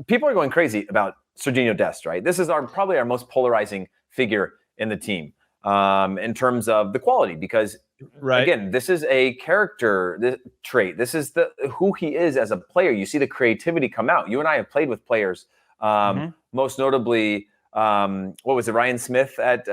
people are going crazy about Sergino Dest, right? This is probably our most polarizing figure in the team in terms of the quality, because again, this is a character trait. This is who he is as a player. You see the creativity come out. You and I have played with players, most notably, what was it, Ryan Smith at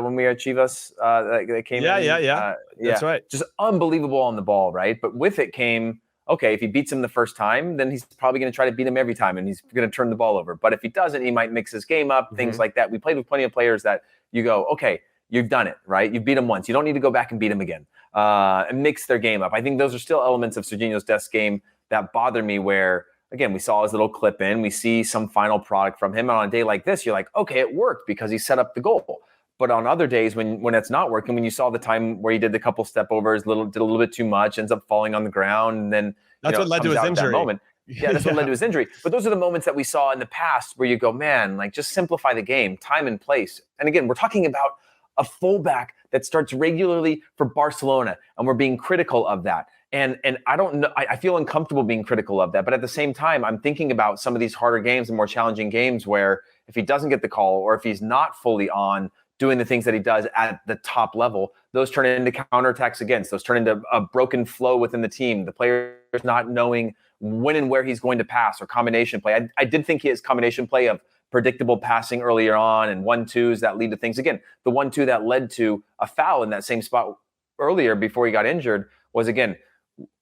when we were at Chivas that came in? Yeah. That's right. Just unbelievable on the ball, right? But with it came, okay, if he beats him the first time, then he's probably going to try to beat him every time, and he's going to turn the ball over. But if he doesn't, he might mix his game up, things like that. We played with plenty of players that you go, okay, you've done it, right? You've beat him once. You don't need to go back and beat him again and mix their game up. I think those are still elements of Sergino Dest's game that bother me where, again, we saw his little clip in. We see some final product from him. And on a day like this, you're like, okay, it worked because he set up the goal. But on other days when it's not working, when you saw the time where he did the couple step overs, did a little bit too much, ends up falling on the ground, and then that's what led to his injury. Moment. Yeah, that's what led to his injury. But those are the moments that we saw in the past where you go, man, like just simplify the game, time and place. And again, we're talking about a fullback that starts regularly for Barcelona, and we're being critical of that. And I don't know, I feel uncomfortable being critical of that. But at the same time, I'm thinking about some of these harder games and more challenging games where if he doesn't get the call or if he's not fully on doing the things that he does at the top level, those turn into counterattacks against. Those turn into a broken flow within the team. The players not knowing when and where he's going to pass or combination play. I did think his combination play of predictable passing earlier on and 1-2s that lead to things. Again, the 1-2 that led to a foul in that same spot earlier before he got injured was, again,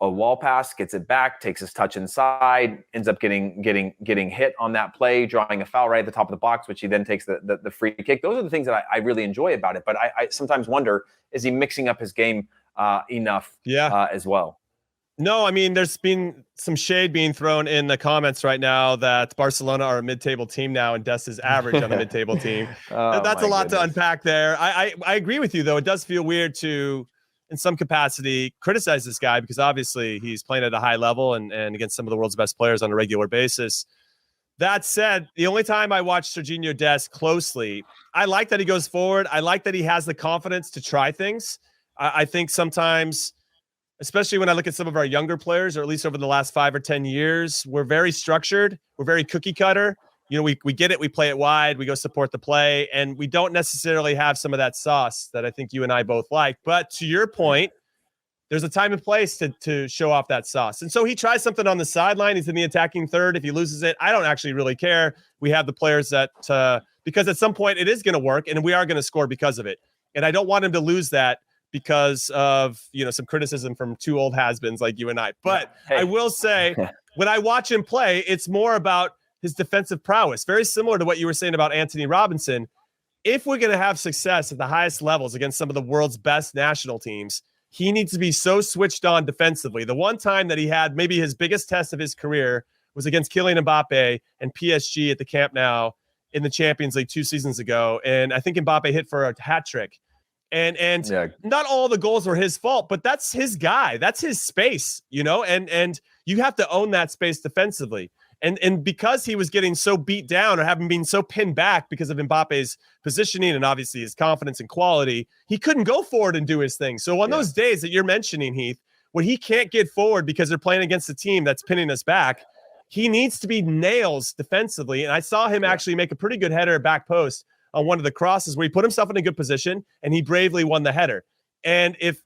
a wall pass, gets it back, takes his touch inside, ends up getting hit on that play, drawing a foul right at the top of the box, which he then takes the free kick. Those are the things that I really enjoy about it. But I sometimes wonder, is he mixing up his game enough as well? No, I mean, there's been some shade being thrown in the comments right now that Barcelona are a mid-table team now and Dest is average on the mid-table team. That's a lot to unpack there. I agree with you, though. It does feel weird to, in some capacity, criticize this guy because obviously he's playing at a high level and against some of the world's best players on a regular basis. That said, the only time I watch Sergino Dest closely, I like that he goes forward. I like that he has the confidence to try things. I think sometimes, especially when I look at some of our younger players, or at least over the last 5 or 10 years, we're very structured. We're very cookie cutter. You know, we get it. We play it wide. We go support the play. And we don't necessarily have some of that sauce that I think you and I both like. But to your point, there's a time and place to show off that sauce. And so he tries something on the sideline. He's in the attacking third. If he loses it, I don't actually really care. We have the players that because at some point it is going to work and we are going to score because of it. And I don't want him to lose that because of, you know, some criticism from two old has-beens like you and I. But I will say, when I watch him play, it's more about his defensive prowess. Very similar to what you were saying about Anthony Robinson. If we're going to have success at the highest levels against some of the world's best national teams, he needs to be so switched on defensively. The one time that he had maybe his biggest test of his career was against Kylian Mbappe and PSG at the Camp Nou in the Champions League 2 seasons ago. And I think Mbappe hit for a hat trick. And not all the goals were his fault, but that's his guy. That's his space, you know, and you have to own that space defensively. And because he was getting so beat down or having been so pinned back because of Mbappe's positioning and obviously his confidence and quality, he couldn't go forward and do his thing. So on those days that you're mentioning, Heath, when he can't get forward because they're playing against a team that's pinning us back, he needs to be nails defensively. And I saw him actually make a pretty good header back post on one of the crosses where he put himself in a good position and he bravely won the header. And if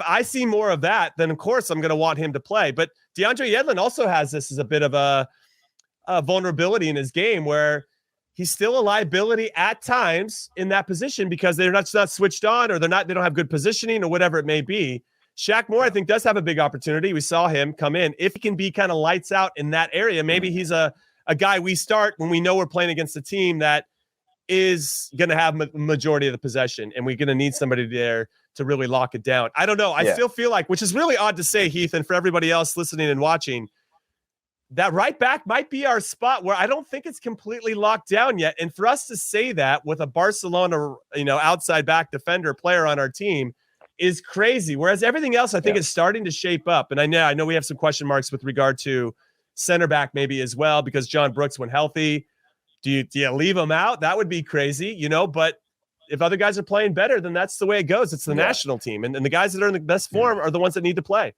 I see more of that, then of course I'm going to want him to play. But DeAndre Yedlin also has this as a bit of a vulnerability in his game where he's still a liability at times in that position because they're not switched on or they don't have good positioning or whatever it may be. Shaq Moore, I think, does have a big opportunity. We saw him come in. If he can be kind of lights out in that area, maybe he's a guy we start when we know we're playing against a team that is going to have majority of the possession, and we're going to need somebody there to really lock it down. I don't know. I still feel like, which is really odd to say, Heath, and for everybody else listening and watching, that right back might be our spot where I don't think it's completely locked down yet. And for us to say that with a Barcelona, outside back defender player on our team is crazy. Whereas everything else, I think is starting to shape up. And I know we have some question marks with regard to center back maybe as well, because John Brooks, when healthy, do you leave him out? That would be crazy, but if other guys are playing better, then that's the way it goes. It's the national team. And the guys that are in the best form are the ones that need to play.